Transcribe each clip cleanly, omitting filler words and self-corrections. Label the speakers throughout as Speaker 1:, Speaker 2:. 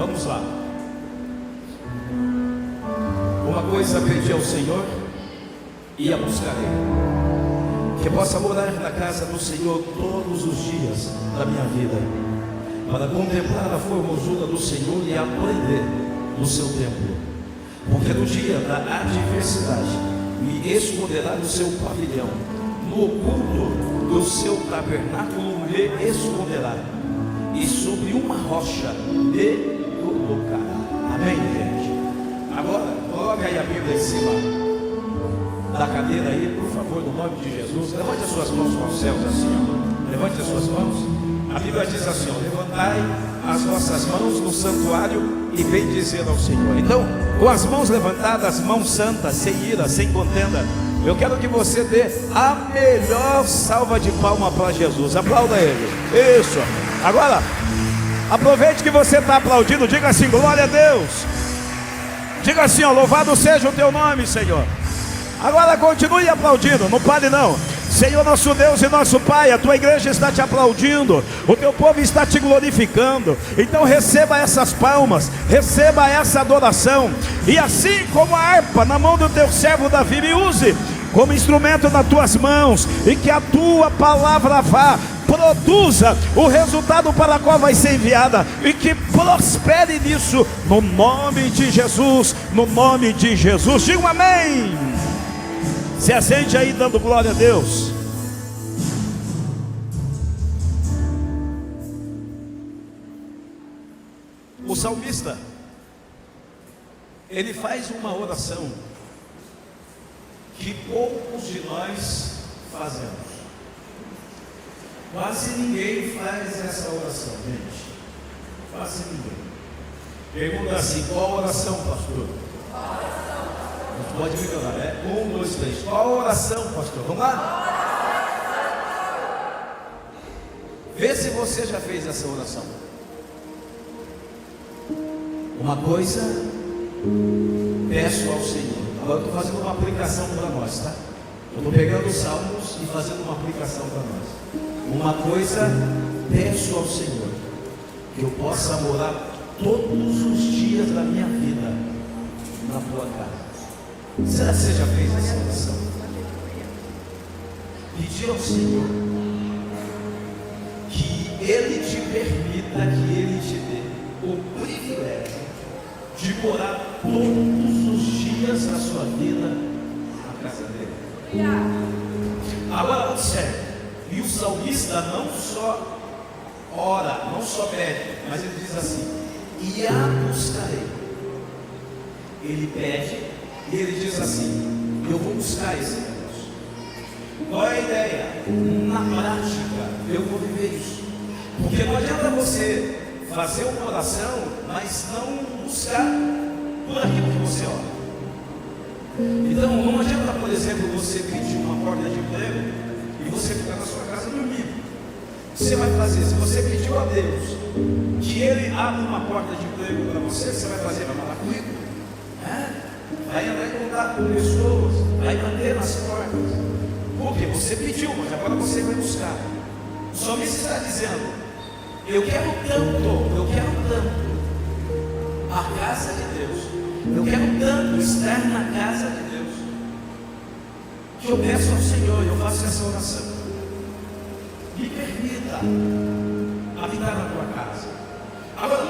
Speaker 1: Vamos lá. Uma coisa pedi ao Senhor e a buscarei, que possa morar na casa do Senhor todos os dias da minha vida, para contemplar a formosura do Senhor e aprender no seu templo. Porque no dia da adversidade me esconderá no seu pavilhão, no oculto do seu tabernáculo me esconderá, e sobre uma rocha me colocará. Amém, gente? Agora, coloca aí a Bíblia em cima da cadeira aí, por favor, no nome de Jesus. Levante as suas mãos para os céus assim, ó. Levante as suas mãos. A Bíblia diz assim, ó: levantai as vossas mãos no santuário e bendizer ao Senhor. Então, com as mãos levantadas, mãos santas, sem ira, sem contenda, eu quero que você dê a melhor salva de palma para Jesus. Aplauda Ele. Isso. Agora, aproveite que você está aplaudindo. Diga assim: glória a Deus. Diga assim, ó: louvado seja o teu nome, Senhor. Agora continue aplaudindo, não pare não. Senhor nosso Deus e nosso Pai, a tua igreja está te aplaudindo, o teu povo está te glorificando. Então receba essas palmas, receba essa adoração. E assim como a harpa na mão do teu servo Davi, me use como instrumento nas tuas mãos, e que a tua palavra vá, produza o resultado para o qual vai ser enviada, e que prospere nisso, no nome de Jesus, no nome de Jesus. Diga um amém. Se assente aí dando glória a Deus. O salmista, ele faz uma oração que poucos de nós fazemos. Quase ninguém faz essa oração, gente. Quase ninguém. Pergunta assim: qual oração, pastor? Pode melhorar, né? 1, 2, 3. Qual oração, pastor? Vamos lá? Vê se você já fez essa oração. Uma coisa peço ao Senhor. Agora eu estou fazendo uma aplicação para nós, tá? Eu estou pegando os salmos e fazendo uma aplicação para nós. Uma coisa peço ao Senhor, que eu possa morar todos os dias da minha vida na tua casa. Será que você já fez essa oração? Pedir ao Senhor que Ele te permita, que Ele te dê o privilégio de morar todos os dias da sua vida na casa dele. Agora observe, e o salmista não só ora, não só pede, mas ele diz assim: e a buscarei. Ele pede e ele diz assim: eu vou buscar esse Deus. Qual é a ideia? Na prática, eu vou viver isso. Porque não adianta você fazer uma oração, mas não buscar por aquilo que você ora. Então, não adianta, por exemplo, você pedir uma porta de emprego e você ficar na sua casa dormindo. O que você vai fazer? Se você pediu a Deus que Ele abra uma porta de emprego para você, você vai fazer? Vai falar comigo? Vai entrar em contato com pessoas, vai bater nas portas. Porque você pediu, mas agora você vai buscar. O salmista está dizendo: eu quero tanto a casa de Deus, eu quero tanto estar na casa de Deus, que eu peço ao Senhor, eu faço essa oração: me permita habitar na tua casa. Agora,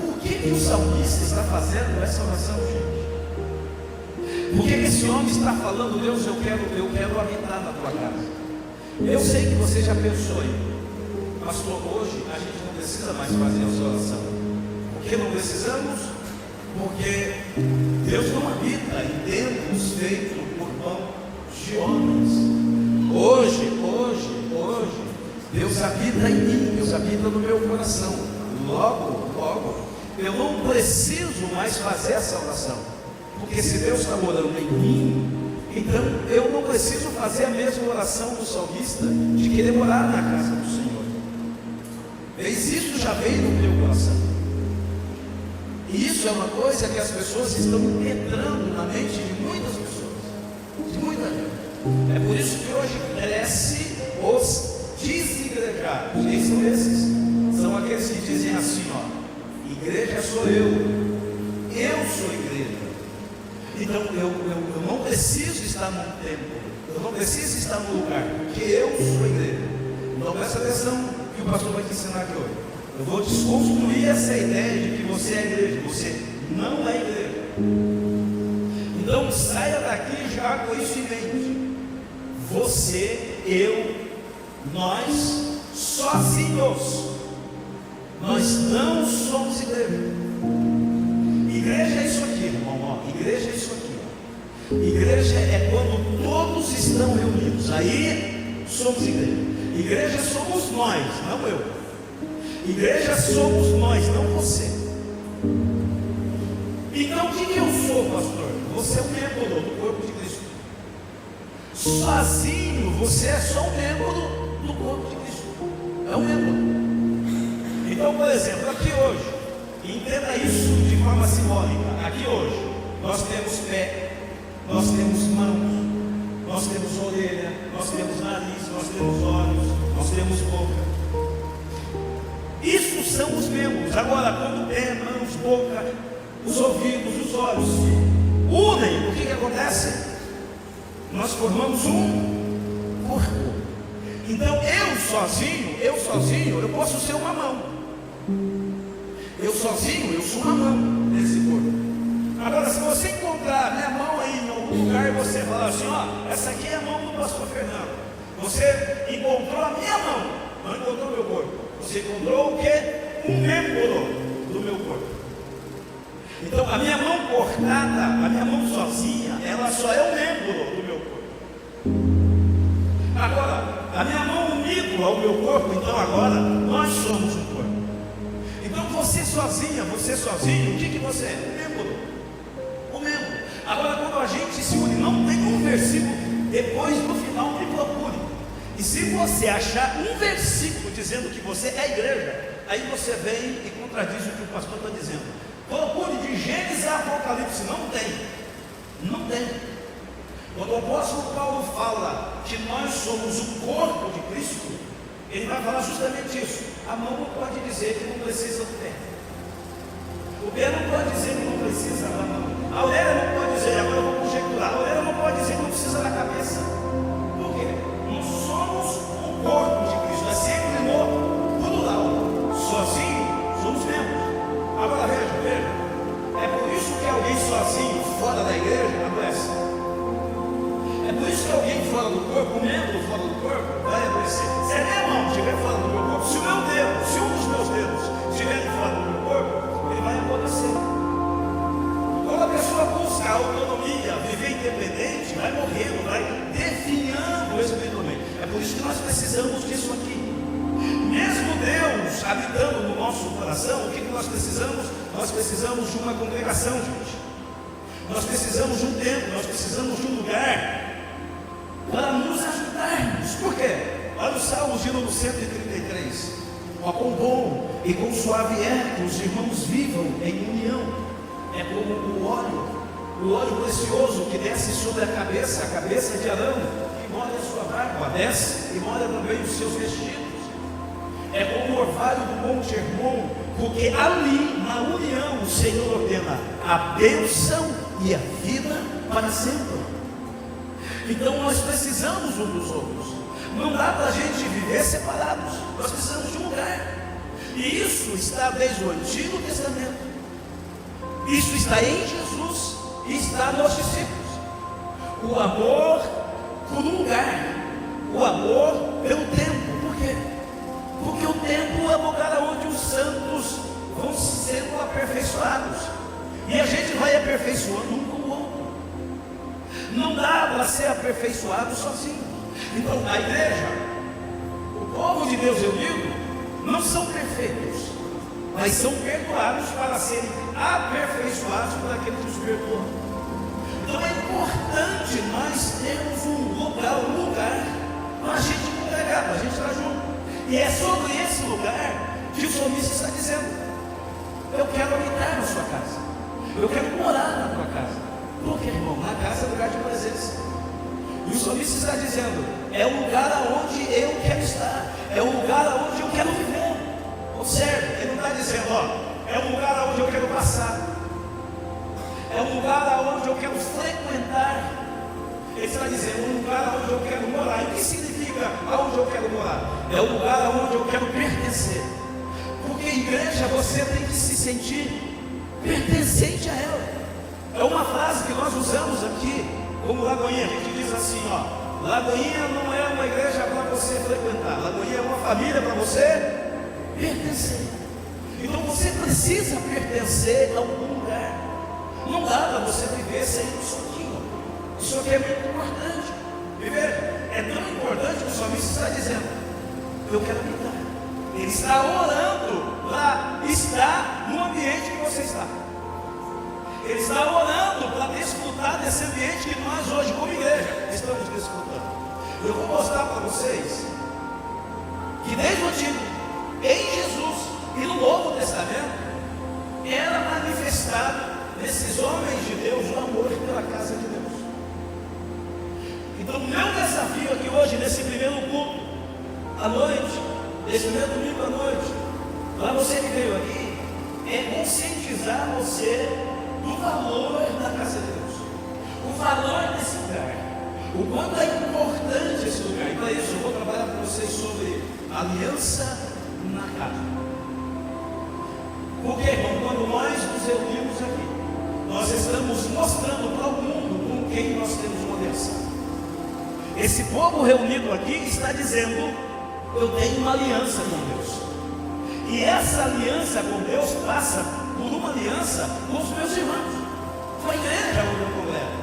Speaker 1: por que o salmista está fazendo essa oração, gente? Por que esse homem está falando: Deus, eu quero habitar na tua casa? Eu sei que você já pensou em: pastor, hoje a gente não precisa mais fazer essa oração. Por que não precisamos? Porque Deus não habita em templos feitos por mãos de homens. Hoje, Deus habita em mim, Deus habita no meu coração. Logo, eu não preciso mais fazer essa oração. Porque se Deus está morando em mim, então eu não preciso fazer a mesma oração do salmista de querer morar na casa do Senhor. Mas isso já veio no meu coração. E isso é uma coisa que as pessoas estão entrando na mente de muitas pessoas, de muita gente. É por isso que hoje cresce os desigrejados. Quem são esses? São aqueles que dizem assim: ó, Igreja sou eu sou igreja. Então eu não preciso estar num templo, eu não preciso estar num lugar, porque eu sou igreja. Então presta atenção que o pastor vai te ensinar aqui hoje. Eu vou desconstruir essa ideia de que você é igreja. Você não é igreja. Então saia daqui já com isso em mente. Você, eu, nós, sozinhos, nós não somos igreja. Igreja é isso aqui, irmão. Igreja é isso aqui. Igreja é quando todos estão reunidos. Aí somos igreja. Igreja somos nós, não eu. Igreja somos nós, não você. Então o que eu sou, pastor? Você é um membro do corpo de Cristo. Sozinho você é só um membro do corpo de Cristo. É um membro. Então, por exemplo, aqui hoje, entenda isso de forma simbólica. Aqui hoje nós temos pé, nós temos mãos, nós temos orelha, nós temos nariz, nós temos olhos, nós temos boca. Isso são os membros. Agora, quando pé, mãos, boca, os ouvidos, os olhos unem, o que acontece? Nós formamos um corpo. Então eu sozinho, eu posso ser uma mão. Eu sozinho, eu sou uma mão nesse corpo. Agora, se você encontrar a minha mão aí em algum lugar e você falar assim, ó, essa aqui é a mão do pastor Fernando. Você encontrou a minha mão, não encontrou o meu corpo. Você encontrou o quê? Um membro do meu corpo. Então, a minha mão cortada, a minha mão sozinha, ela só é um membro do meu corpo. Agora, a minha mão unida ao meu corpo, então agora nós somos um corpo. Então, você sozinho, o que você é? Um membro. Um membro. Agora, quando a gente se une, não tem um versículo depois no final, me procure. E se você achar um versículo dizendo que você é igreja, aí você vem e contradiz o que o pastor está dizendo. Procure de Gênesis a Apocalipse, não tem. Não tem. Quando o apóstolo Paulo fala que nós somos o corpo de Cristo, ele vai falar justamente isso. A mão não pode dizer que não precisa do pé. O pé não pode dizer que não precisa da mão. A orelha não pode dizer, agora eu vou conjecturar. A orelha não pode dizer que não precisa da cabeça. Por quê? Nós somos o corpo de Cristo. É sempre no plural. Sozinho, somos membros. Agora veja. É por isso que alguém sozinho, fora da igreja, adoece. É por isso que alguém fora do corpo, um membro fora do corpo, vai adoecer. Se a minha mão estiver fora do meu corpo, se o meu dedo, se um dos meus dedos estiver fora do meu corpo, ele vai adoecer. Quando a pessoa busca a autonomia, viver independente, vai morrendo, vai definhando espiritualmente. É por isso que nós precisamos disso aqui. Mesmo Deus habitando no nosso coração, o que nós precisamos? Nós precisamos de uma congregação, gente. Nós precisamos de um templo, nós precisamos de um lugar para nos ajudarmos. Por quê? Olha o Salmos de número 133. Ó, quão bom e quão suave é que os irmãos vivam em união. É como o óleo precioso que desce sobre a cabeça de Arão, que molha a sua barba, desce e molha também os seus vestidos. É como o orvalho do Monte Hermon, porque ali, na união, o Senhor ordena a bênção e a vida para sempre. Então nós precisamos uns dos outros. Não dá para a gente viver separados. Nós precisamos de um lugar. E isso está desde o Antigo Testamento. Isso está em Jesus e está nos discípulos. O amor por um lugar. O amor pelo tempo. Por quê? Porque o templo é o lugar onde os santos vão sendo aperfeiçoados. E a gente vai aperfeiçoando um com o outro. Não dá para ser aperfeiçoado sozinho. Então a igreja, o povo de Deus reunido, não são perfeitos, mas são perdoados para serem aperfeiçoados por aquele que os perdoa. Então é importante nós termos um lugar para a gente congregar, para a gente estar junto. E é sobre esse lugar que o salmista está dizendo: eu quero habitar na sua casa, eu quero morar na tua casa. Porque, irmão, na casa é lugar de presença. E o salmista está dizendo: é o lugar aonde eu quero estar, é o lugar aonde eu quero viver. Observe, ele não está dizendo, ó, é é um lugar onde eu quero passar, é um lugar onde eu quero frequentar. Ele está dizendo, um lugar onde eu quero morar. E o que significa aonde eu quero morar? É um lugar onde eu quero pertencer. Porque igreja, você tem que se sentir pertencente a ela. É uma frase que nós usamos aqui, como Lagoinha. A gente diz assim, ó, Lagoinha não é uma igreja para você frequentar, Lagoinha é uma família para você pertencer. Então você precisa pertencer a algum lugar. Não dá para você viver sem isso aqui. Isso aqui é muito importante. Viver é tão importante que o salmista está dizendo, eu quero habitar. Ele está orando para estar no ambiente que você está. Ele está orando para desfrutar desse ambiente que nós hoje, como igreja, estamos desfrutando. Eu vou mostrar para vocês que desde o Antigo, em Jesus e no Novo Testamento, era manifestado nesses homens de Deus o amor pela casa de Deus. Então o meu desafio aqui hoje, nesse primeiro culto à noite, nesse primeiro domingo à noite, para você que veio aqui, é conscientizar você do valor da casa de Deus, o valor desse lugar, o quanto é importante esse lugar. E para isso eu vou trabalhar com vocês sobre aliança na casa. Porque, irmão, quando nós nos reunimos aqui, nós estamos mostrando para o mundo com quem nós temos uma aliança. Esse povo reunido aqui está dizendo, eu tenho uma aliança com Deus. E essa aliança com Deus passa por uma aliança com os meus irmãos, com a igreja onde eu congrego.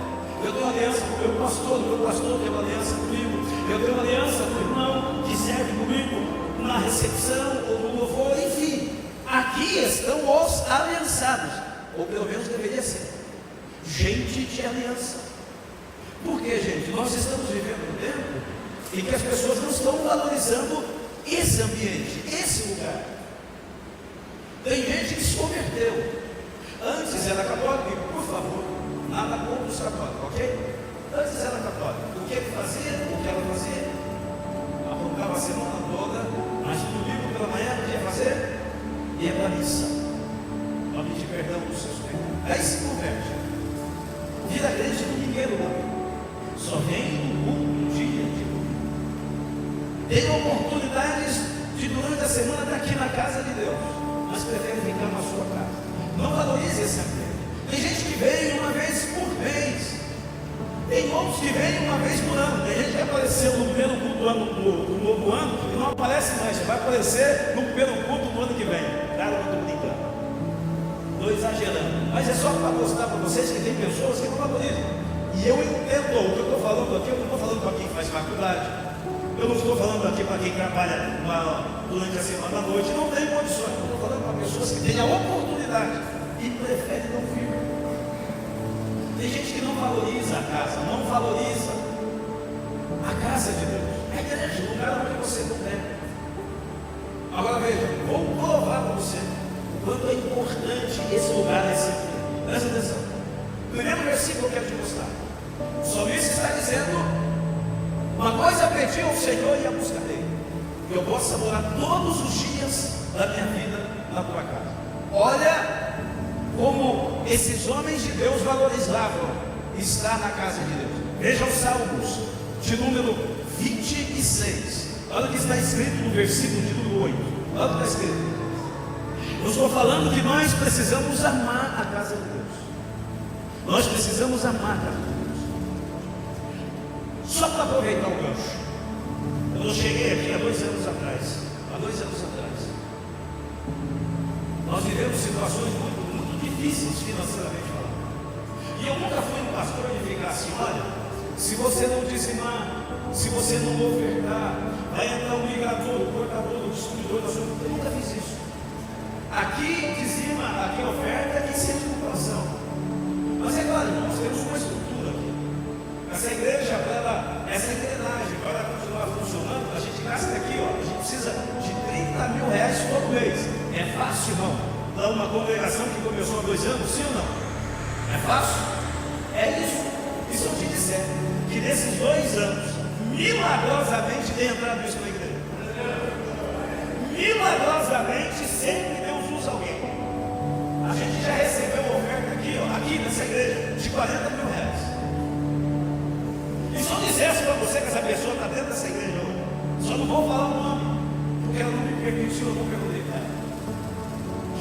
Speaker 1: Eu tenho aliança com o meu pastor tem uma aliança comigo. Eu tenho uma aliança com o irmão que serve comigo na recepção ou no louvor, enfim. Aqui estão os aliançados, ou pelo menos deveria ser gente de aliança. Por que, gente? Nós estamos vivendo um tempo em que as pessoas não estão valorizando esse ambiente, esse lugar. Tem gente que se converteu. Antes era católico, e por favor, nada contra os católicos, ok? Antes era católico. O que ele fazia? O que ela fazia? Arrancava a semana toda, mas no domingo pela manhã, o que ia fazer? Ia para a missa, para pedir perdão dos seus pecados. Aí se converte. Vira crente domingueiro também. Só vem no culto um dia de domingo. Tem oportunidades de durante a semana estar aqui na casa de Deus, mas prefere ficar na sua casa. Não valorize esse ambiente. Tem gente que vem uma vez por mês. Tem outros que vêm uma vez por ano. Tem gente que apareceu no primeiro culto do novo ano e não aparece mais. Vai aparecer no primeiro culto do ano que vem. Cara, eu estou brincando. Estou exagerando. Mas é só para mostrar para vocês que tem pessoas que não valorizam. E eu entendo o que eu estou falando aqui. Eu não estou falando para quem faz faculdade. Eu não estou falando aqui para quem trabalha durante a semana à noite. Não tem condições. Eu estou falando para pessoas que têm a oportunidade e preferem não vir. Tem gente que não valoriza a casa, não valoriza a casa de Deus. É a igreja, o lugar onde você congrega. Agora veja, vou provar para você o quanto é importante esse lugar, esse aqui. Presta atenção. Primeiro versículo eu quero te mostrar. O salmista está dizendo, uma coisa pedi ao Senhor e a buscarei, que eu possa morar todos os dias da minha vida na tua casa. Olha como esses homens de Deus valorizavam estar na casa de Deus. Veja os Salmos de número 26. Olha o que está escrito no versículo de número 8. Olha o que está escrito. Eu estou falando que nós precisamos amar a casa de Deus. Nós precisamos amar a casa de Deus. Só para aproveitar o gancho. Eu cheguei aqui há 2 anos atrás. Nós vivemos situações muito difíceis financeiramente falando. E eu nunca fui um pastor de ficar assim, olha, se você não dizimar, se você não ofertar, vai entrar um ligador, o cortador, o distribuidor da sua vida. Eu nunca fiz isso. Aqui dizima, aqui oferta, aqui sente o coração. Mas é claro, nós temos uma estrutura aqui. Essa igreja, essa engrenagem, para continuar funcionando, a gente gasta aqui, ó, a gente precisa de 30 mil reais todo mês. É fácil, não? Para uma congregação que começou há 2 anos, sim ou não? É fácil? É isso. E se eu te disser que nesses 2 anos, milagrosamente tem entrado isso na igreja? Milagrosamente, sempre Deus usa alguém. de 40 mil reais. E se eu dissesse para você que essa pessoa está dentro dessa igreja hoje, só não vou falar o nome, porque ela não me permitiu, eu não perguntei para ela.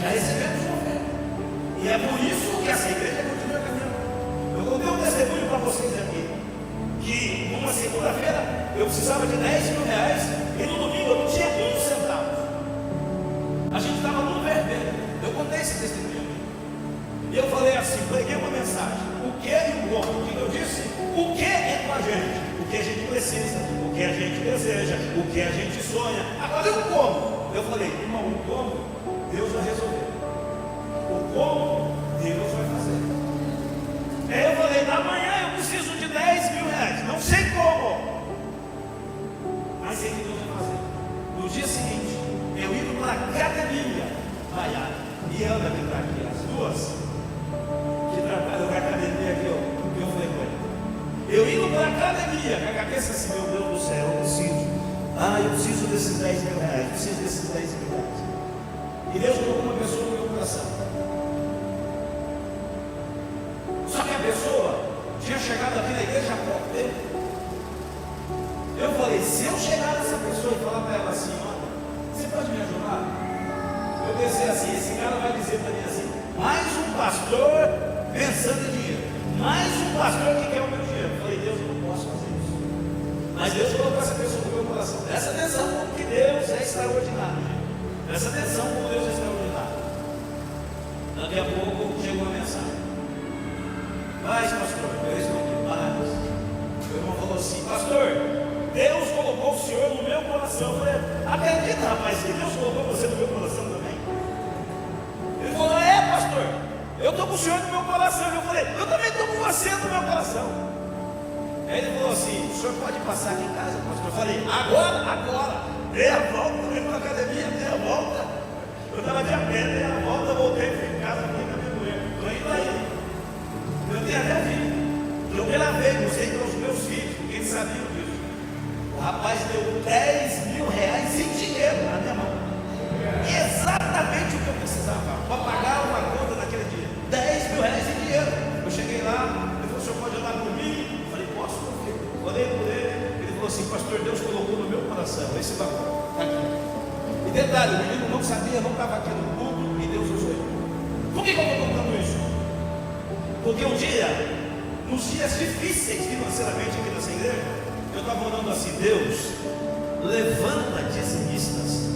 Speaker 1: Já recebemos uma oferta. E é por isso que essa igreja continua caminhando. Eu contei um testemunho para vocês aqui, que numa segunda-feira eu precisava de 10 mil reais e no domingo eu não tinha um centavo. A gente estava no vermelho. Eu contei esse testemunho. E eu falei assim, preguei uma mensagem. O que e o como? O que eu disse? O que é com a gente? O que a gente precisa? O que a gente deseja? O que a gente sonha? Agora e o como? Eu falei, irmão, o como Deus vai resolver. O como Deus vai fazer. Aí eu falei, amanhã eu preciso de 10 mil reais. Não sei como, mas sei que Deus vai fazer. No dia seguinte, eu indo para a academia, Maiara e Ana, que está aqui, as duas que trabalham na academia que eu frequento. Eu indo para a academia, com a cabeça assim, meu Deus do céu, eu preciso desses 10 mil reais, preciso desses 10 mil reais. E Deus colocou uma pessoa no meu coração. Só que a pessoa tinha chegado aqui na igreja há pouco tempo. Eu falei, se eu chegar nessa pessoa e falar para ela assim, olha, você pode me ajudar? Eu pensei assim, esse cara vai dizer para mim assim, mais um pastor pensando em dinheiro, mais um pastor que quer o meu dinheiro. Eu falei, Deus, eu não posso fazer isso. Mas Deus colocou essa pessoa no meu coração. Presta atenção, porque Deus é extraordinário. Presta atenção, como Deus é extraordinário. Daqui a pouco chegou uma mensagem. Mas, pastor, eu respondi, mas o irmão falou assim, pastor, Deus colocou o senhor no meu coração. Eu falei, acredita, rapaz, que Deus colocou você no meu coração também. Ele falou, pastor, eu estou com o senhor no meu coração. Eu falei, eu também estou com você no meu coração. Aí ele falou assim, o senhor pode passar aqui em casa, pastor? Eu falei, agora, dei a volta, fui para a academia, dei a volta. Eu estava de a pé, dei a volta, voltei, fui em casa, aqui na minha mulher. Estou indo aí. Eu tenho até vídeo. Eu gravei, mostrei para os meus filhos, porque eles sabiam disso. O rapaz deu 10 mil reais em dinheiro na minha mão. Exatamente o que eu precisava para pagar uma conta naquele dia. 10 mil reais em dinheiro. Eu cheguei lá, ele falou, o senhor pode andar comigo? Eu falei, posso, meu filho. Olhei por ele, ele falou assim, pastor, Deus colocou no meu coração esse valor, está aqui. E detalhe, o menino não sabia, não estava aqui no culto, e Deus usou ele. Por que eu estou contando isso? Porque um dia, nos dias difíceis financeiramente aqui nessa igreja, eu estava orando assim, Deus, levanta dizimistas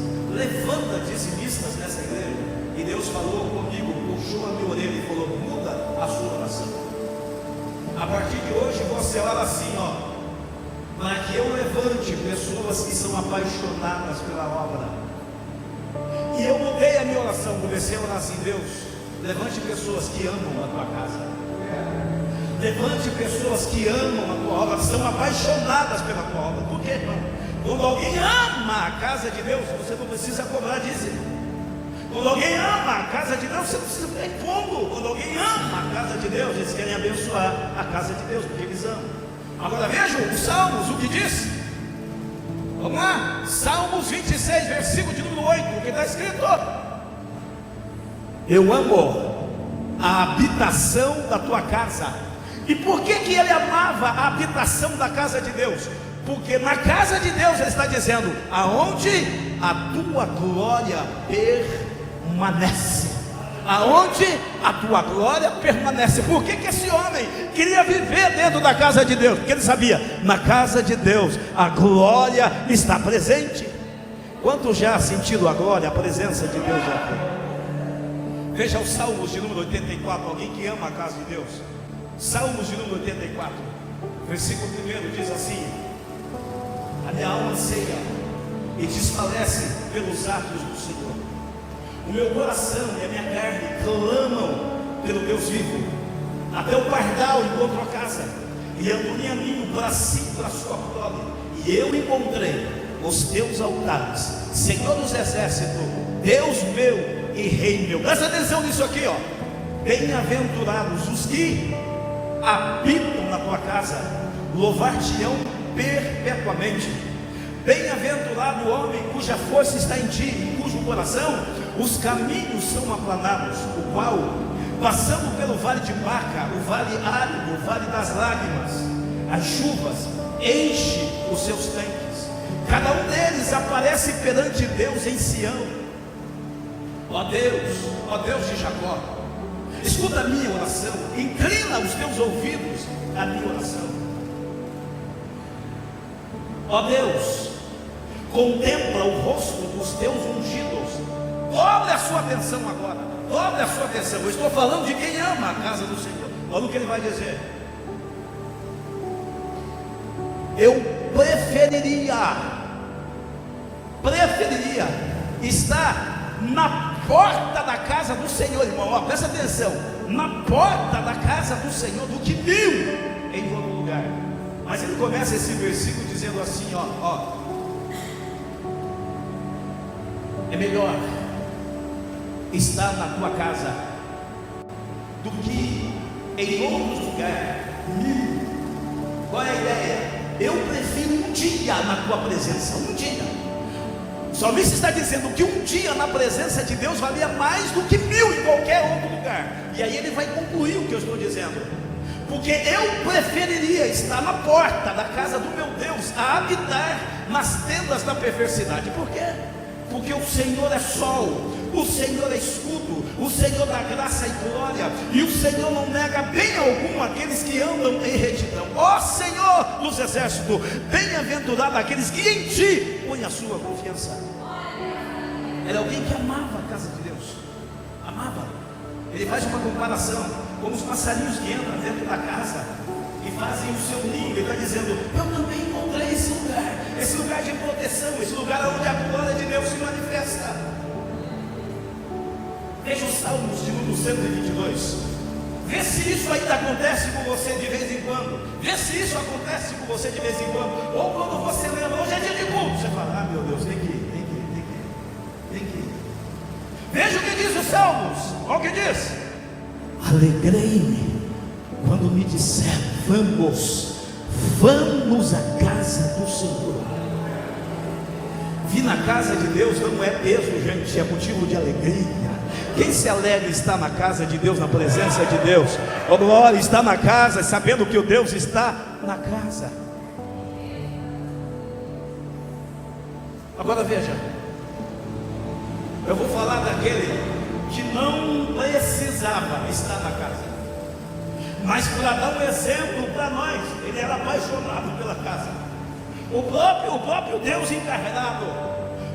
Speaker 1: nessa igreja. E Deus falou comigo, puxou a minha orelha e falou, muda a sua oração. A partir de hoje você ora assim, para que eu levante pessoas que são apaixonadas pela obra. E eu mudei a minha oração, comecei a orar assim, Deus, levante pessoas que amam a tua casa. Levante pessoas que amam a tua obra, são apaixonadas pela tua obra. Por quê, irmão? Quando alguém ama a casa de Deus, você não precisa cobrar dízimo. Quando alguém ama a casa de Deus, você não precisa ficar impondo. Quando alguém ama a casa de Deus, eles querem abençoar a casa de Deus, porque eles amam. Agora vejam os Salmos, o que diz? Vamos lá, Salmos 26, versículo de número 8, o que está escrito? Eu amo a habitação da tua casa. E por que ele amava a habitação da casa de Deus? Porque na casa de Deus ele está dizendo, aonde a tua glória permanece. Aonde a tua glória permanece. Por que esse homem queria viver dentro da casa de Deus? Porque ele sabia, na casa de Deus a glória está presente. Quantos já sentiram a glória, a presença de Deus aqui? Veja os Salmos de número 84, alguém que ama a casa de Deus. Salmos de número 84, versículo 1 diz assim: a minha alma anseia e desfalece pelos atos do Senhor. O meu coração e a minha carne clamam pelo Deus vivo. Até o pardal encontrou a casa, e andorinha ninho para si, para sua prole. E eu encontrei os teus altares, Senhor dos exércitos, Deus meu e Rei meu. Presta atenção nisso aqui, ó. Bem-aventurados os que habitam na tua casa, louvar-te-ão perpetuamente. Bem-aventurado o homem cuja força está em ti, em cujo coração os caminhos são aplanados, o qual passando pelo vale de Baca, o vale árido, o vale das lágrimas. As chuvas enchem os seus tanques. Cada um deles aparece perante Deus em Sião. Ó Deus de Jacó, escuta a minha oração, inclina os teus ouvidos à minha oração. Ó Deus, contempla o rosto dos teus ungidos. Dobre a sua atenção agora, dobre a sua atenção. Eu estou falando de quem ama a casa do Senhor. Olha o que ele vai dizer. Eu preferiria estar na porta da casa do Senhor, irmão, ó, presta atenção, na porta da casa do Senhor, do que 1000 em outro lugar. Mas ele começa esse versículo dizendo assim, ó, é melhor estar na tua casa do que em outro lugar 1000. Qual é a ideia? Eu prefiro um dia na tua presença, um dia. O salmista está dizendo que um dia na presença de Deus valia mais do que 1000 em qualquer outro lugar. E aí ele vai concluir o que eu estou dizendo. Porque eu preferiria estar na porta da casa do meu Deus a habitar nas tendas da perversidade. Por quê? Porque o Senhor é sol, o Senhor é escudo, o Senhor dá graça e glória, e o Senhor não nega bem algum aqueles que andam em retidão. Ó Senhor dos exércitos, bem-aventurado aqueles que em ti põem a sua confiança. Era alguém que amava a casa de Deus, amava. Ele faz uma comparação como os passarinhos que entram dentro da casa e fazem o seu ninho. Ele está dizendo, eu também encontrei esse lugar de proteção, esse lugar onde a glória de Deus se manifesta. Veja os Salmos de número 122. Vê se isso ainda acontece com você de vez em quando. Vê se isso acontece com você de vez em quando. Ou quando você lembra, hoje é dia de culto, você fala, ah meu Deus, tem que ir. Veja o que diz os Salmos. Olha o que diz. Alegrei-me quando me disseram, vamos à casa do Senhor. Vir na casa de Deus não é peso, gente, é motivo de alegria. Quem se alegra está na casa de Deus, na presença de Deus. Oh glória, está na casa, sabendo que o Deus está na casa. Agora veja, eu vou falar daquele que não precisava estar na casa, mas para dar um exemplo para nós, ele era apaixonado pela casa. O próprio Deus encarnado,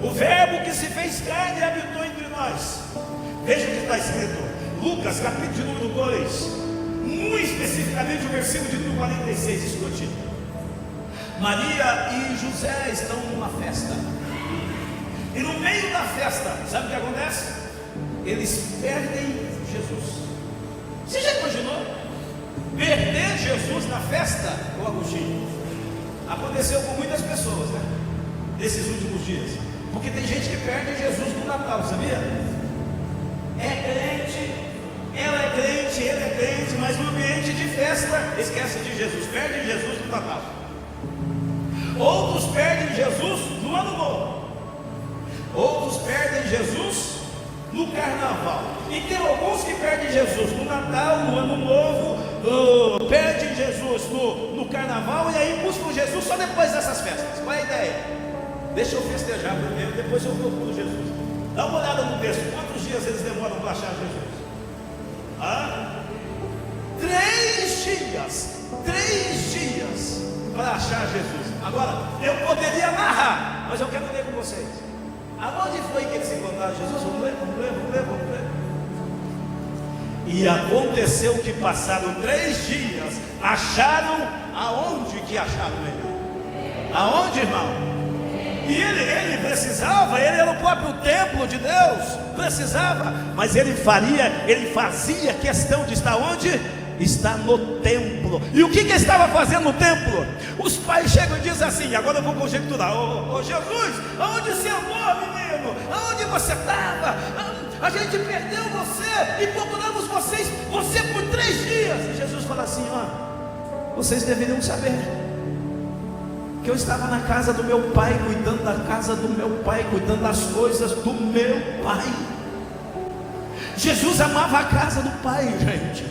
Speaker 1: o verbo que se fez carne e habitou entre nós. Veja o que está escrito, Lucas capítulo número 2, muito especificamente o versículo de número 46, escute. Maria e José estão numa festa, e no meio da festa, sabe o que acontece? Eles perdem Jesus. Você já imaginou? Perder Jesus na festa, ô Agostinho? Aconteceu com muitas pessoas, né? Nesses últimos dias. Porque tem gente que perde Jesus no Natal, sabia? É crente, ela é crente, ele é crente, mas no ambiente de festa esquece de Jesus, perde Jesus no Natal. Outros perdem Jesus no Ano Novo. Outros perdem Jesus no Carnaval. E tem alguns que perdem Jesus no Natal, no Ano Novo, perdem Jesus no Carnaval e aí buscam Jesus só depois dessas festas. Qual é a ideia? Deixa eu festejar primeiro, depois eu procuro Jesus. Dá uma olhada no texto, quantos dias eles demoram para achar Jesus? 3 dias para achar Jesus. Agora, eu poderia narrar, mas eu quero ler com vocês. Aonde foi que eles encontraram Jesus? Vamos ler. E aconteceu que passaram 3 dias, acharam aonde que acharam ele? Aonde, irmão? E ele precisava, ele era o próprio templo de Deus, precisava, mas ele fazia questão de estar onde? Está no templo. E o que estava fazendo no templo? Os pais chegam e dizem assim, agora eu vou conjecturar, ô Jesus, aonde você andou, menino? Aonde você estava? A gente perdeu você e procuramos você por 3 dias. E Jesus fala assim, vocês deveriam saber que eu estava na casa do meu pai, cuidando da casa do meu pai, cuidando das coisas do meu pai. Jesus amava a casa do Pai, gente.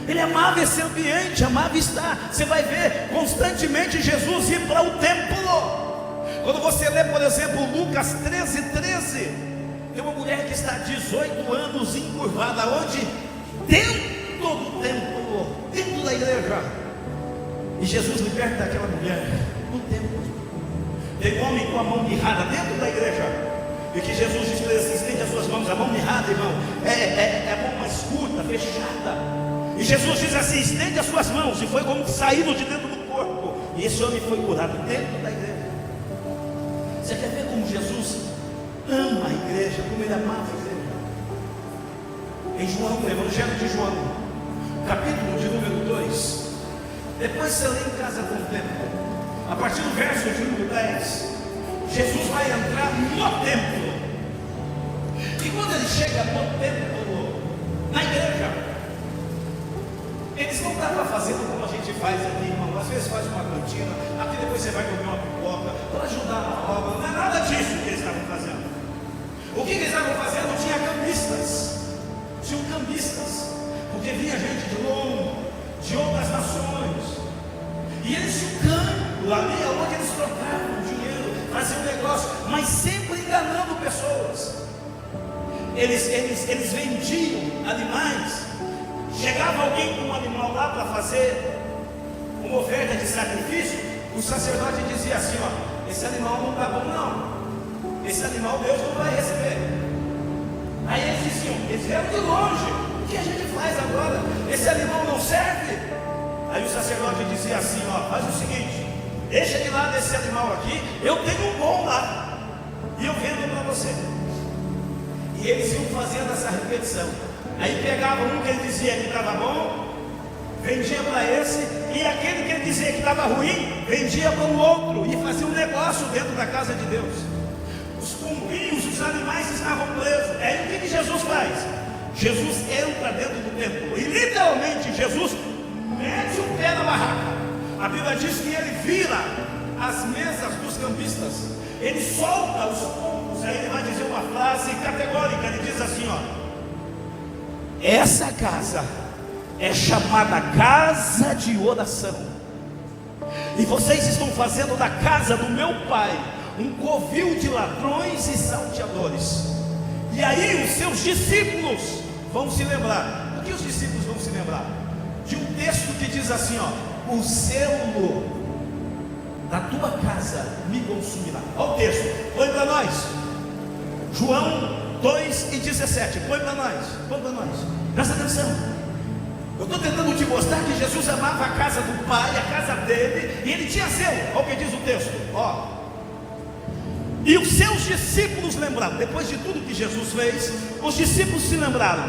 Speaker 1: Ele amava esse ambiente, amava estar. Você vai ver constantemente Jesus ir para o templo. Quando você lê, por exemplo, Lucas 13:13, tem uma mulher que está 18 anos encurvada, onde? Dentro do templo, dentro da igreja. E Jesus liberta aquela mulher no templo. Tem um homem com a mão mirrada dentro da igreja, e que Jesus diz para ele: estende as suas mãos. A mão mirrada, irmão, é a mão mais curta, fechada. E Jesus diz assim: estende as suas mãos. E foi como saído de dentro do corpo. E esse homem foi curado dentro da igreja. Você quer ver como Jesus ama a igreja, como ele amava a igreja? Em João, no Evangelho de João, capítulo de número 2, depois você lê em casa com o tempo, a partir do verso de número 10, Jesus vai entrar no templo. E quando ele chega no templo, na igreja, eles não estavam fazendo como a gente faz aqui, irmão. Às vezes faz uma cantina, aqui depois você vai comer uma pipoca para ajudar na obra. Não é nada disso que eles estavam fazendo. O que eles estavam fazendo? Tinha cambistas. Tinham cambistas, porque vinha gente de longe, de outras nações, e eles tinham câmbio ali onde eles trocavam dinheiro, faziam negócio, mas sempre enganando pessoas. Eles vendiam animais. Chegava alguém com um animal lá para fazer uma oferta de sacrifício, o sacerdote dizia assim: ó, esse animal não está bom não, esse animal Deus não vai receber. Aí eles diziam, eles vieram de longe, o que a gente faz agora? Esse animal não serve? Aí o sacerdote dizia assim: ó, faz o seguinte, deixa de lado esse animal aqui, eu tenho um bom lá, e eu vendo para você. E eles iam fazendo essa repetição. Aí pegava um que ele dizia que estava bom, vendia para esse, e aquele que ele dizia que estava ruim, vendia para o outro, e fazia um negócio dentro da casa de Deus. Os pombinhos, os animais estavam presos. Aí o que Jesus faz? Jesus entra dentro do templo, e literalmente Jesus mete o pé na barraca. A Bíblia diz que ele vira as mesas dos cambistas, ele solta os pombos. Aí ele vai dizer uma frase categórica, ele diz assim: ó, essa casa é chamada casa de oração, e vocês estão fazendo da casa do meu pai um covil de ladrões e salteadores. E aí os seus discípulos vão se lembrar. O que os discípulos vão se lembrar? De um texto que diz assim, ó: o zelo da tua casa me consumirá. Olha o texto, põe para nós, João 2:17, põe para nós, presta atenção. Eu estou tentando te mostrar que Jesus amava a casa do Pai, a casa dele, e ele tinha zelo. Olha o que diz o texto, ó. E os seus discípulos lembraram, depois de tudo que Jesus fez, os discípulos se lembraram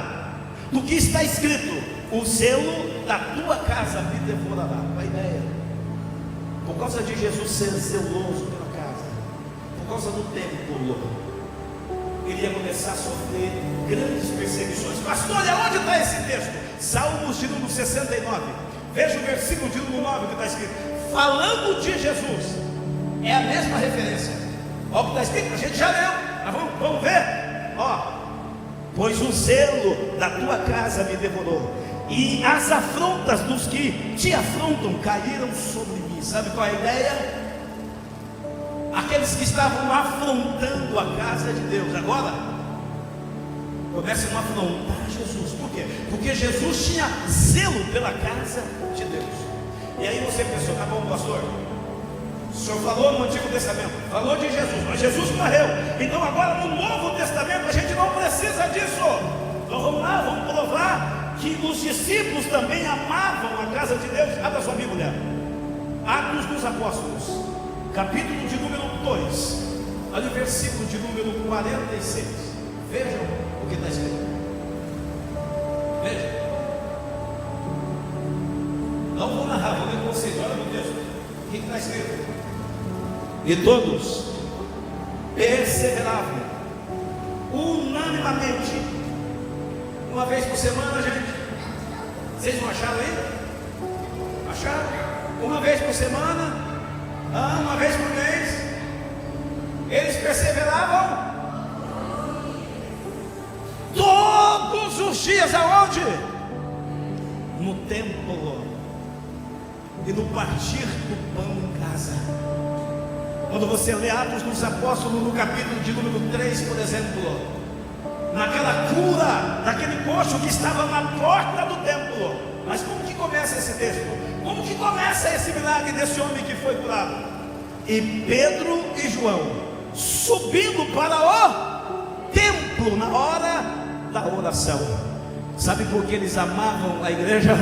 Speaker 1: do que está escrito: o zelo da tua casa me devorará. A ideia, por causa de Jesus ser zeloso pela casa, por causa do templo, ele ia começar a sofrer grandes perseguições. Pastor, e aonde está esse texto? Salmos de número 69. Veja o versículo de número 9 que está escrito, falando de Jesus. É a mesma referência. Olha o que está escrito, a gente já leu, mas vamos ver. Ó, pois o zelo da tua casa me devorou, e as afrontas dos que te afrontam caíram sobre mim. Sabe qual é a ideia? Aqueles que estavam afrontando a casa de Deus, agora começam a afrontar Jesus. Por quê? Porque Jesus tinha zelo pela casa de Deus. E aí você pensou: tá bom, pastor, o senhor falou no Antigo Testamento, falou de Jesus, mas Jesus morreu, então agora no Novo Testamento a gente não precisa disso. Então vamos lá, vamos provar que os discípulos também amavam a casa de Deus. Abra sua Bíblia, Atos dos Apóstolos, capítulo de número 2, olha o versículo de número 46. Vejam o que está escrito. Veja. Não vou narrar, vou ler com vocês. Olha no texto. O que está escrito? E todos perseveravam unanimemente, uma vez por semana, gente. Vocês não acharam aí? Acharam? Uma vez por semana, uma vez por mês. Eles perseveravam todos Todos os dias aonde? No templo. E no partir do pão em casa. Quando você lê Atos dos Apóstolos, no capítulo de número 3, por exemplo, naquela cura daquele coxo que estava na porta do templo. Mas como que começa esse texto? Como que começa esse milagre desse homem que foi curado? E Pedro e João subindo para o templo na hora da oração. Sabe por que eles amavam a igreja?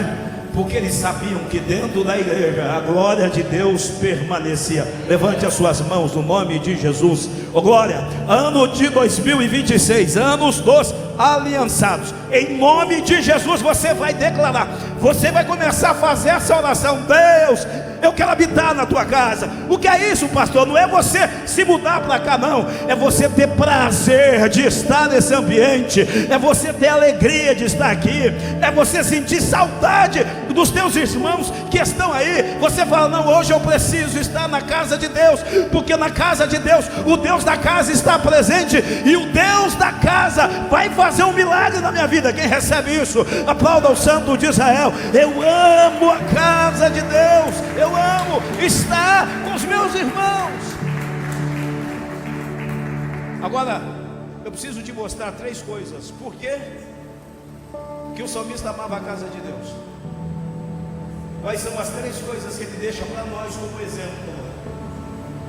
Speaker 1: Porque eles sabiam que dentro da igreja a glória de Deus permanecia. Levante as suas mãos no nome de Jesus. Ô glória, ano de 2026, anos dos aliançados. Em nome de Jesus você vai declarar. Você vai começar a fazer essa oração. Deus, eu quero habitar na tua casa. O que é isso, pastor? Não é você se mudar para cá, não. É você ter prazer de estar nesse ambiente. É você ter alegria de estar aqui. É você sentir saudade dos teus irmãos que estão aí. Você fala, não, hoje eu preciso estar na casa de Deus, porque na casa de Deus, o Deus da casa está presente, e o Deus da casa vai fazer um milagre na minha vida. Quem recebe isso, aplauda o Santo de Israel. Eu amo a casa de Deus, eu amo estar com os meus irmãos. Agora, eu preciso te mostrar 3 coisas. Por quê? Que o salmista amava a casa de Deus. Quais são as 3 coisas que ele deixa para nós como exemplo?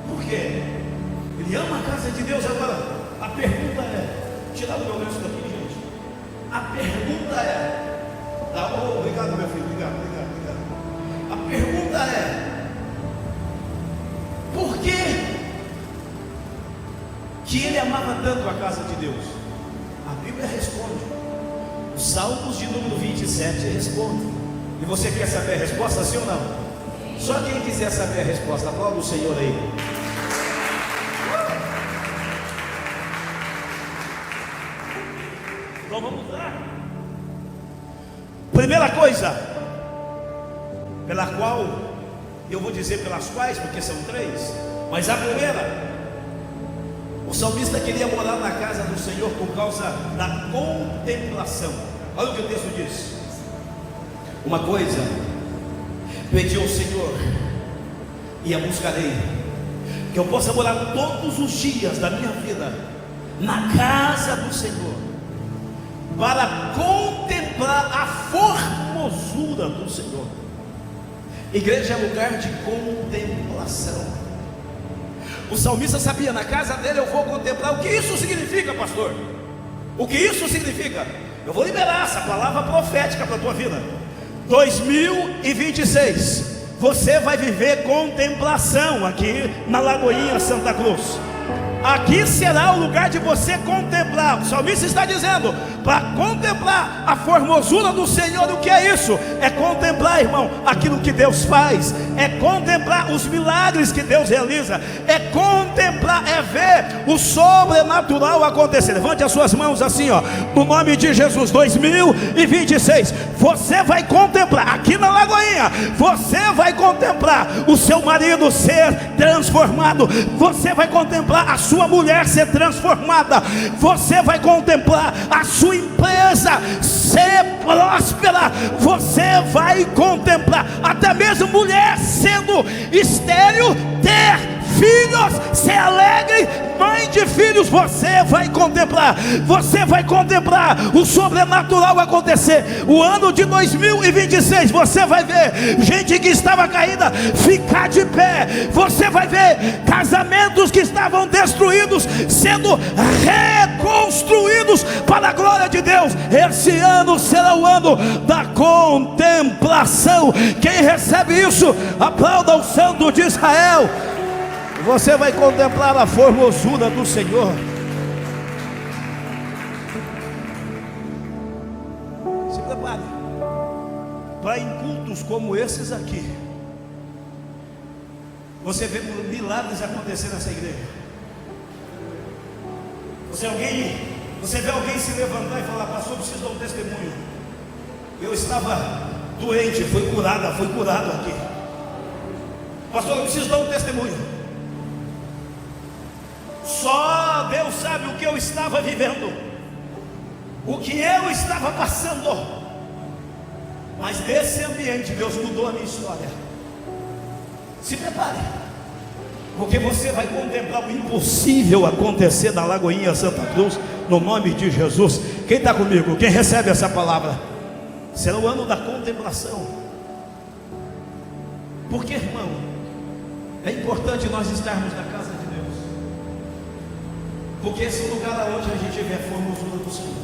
Speaker 1: Por quê? Ele ama a casa de Deus. Agora, a pergunta é, tirar o meu lenço daqui, gente. A pergunta é, obrigado meu filho, obrigado. A pergunta é, por que ele amava tanto a casa de Deus? A Bíblia responde. Os Salmos de número 27 responde. E você quer saber a resposta, sim ou não? Só quem quiser saber a resposta, aplauda o Senhor aí. Então vamos lá. Primeira coisa, pela qual, eu vou dizer pelas quais, porque são 3, mas a primeira, o salmista queria morar na casa do Senhor por causa da contemplação. Olha o que o texto diz. Uma coisa pedi ao Senhor e a buscarei, que eu possa morar todos os dias da minha vida na casa do Senhor, para contemplar a formosura do Senhor. Igreja é lugar de contemplação. O salmista sabia, na casa dele eu vou contemplar. O que isso significa, pastor? O que isso significa? Eu vou liberar essa palavra profética para a tua vida. 2026, você vai viver contemplação aqui na Lagoinha Santa Cruz. Aqui será o lugar de você contemplar. O salmista está dizendo, para contemplar a formosura do Senhor. O que é isso? É contemplar, irmão, aquilo que Deus faz. É contemplar os milagres que Deus realiza. É contemplar, é ver o sobrenatural acontecer. Levante as suas mãos assim, ó, no nome de Jesus. 2026, você vai contemplar aqui na Lagoinha. Você vai contemplar o seu marido ser transformado. Você vai contemplar a sua mulher ser transformada. Você vai contemplar a sua empresa ser próspera. Você vai contemplar até mesmo mulher sendo estéril ter filhos, ser alegre, mãe de filhos. Você vai contemplar o sobrenatural acontecer. O ano de 2026, você vai ver gente que estava caída ficar de pé. Você vai ver casamentos que estavam destruídos sendo reconstruídos para a glória de Deus. Esse ano será o ano da contemplação. Quem recebe isso, aplauda o Santo de Israel. Você vai contemplar a formosura do Senhor. Se prepare para em cultos como esses aqui, você vê milagres acontecer nessa igreja. Você vê alguém se levantar e falar, pastor, preciso dar um testemunho. Eu estava doente, fui curado aqui. Pastor, eu preciso dar um testemunho. Só Deus sabe o que eu estava vivendo. o que eu estava passando. Mas nesse ambiente Deus mudou a minha história. Se prepare, porque você vai contemplar o impossível acontecer da Lagoinha Santa Cruz, no nome de Jesus. Quem está comigo? Quem recebe essa palavra? Será o ano da contemplação. Porque, irmão, é importante nós estarmos na casa de Deus, porque esse lugar onde a gente vê a formosura do Senhor.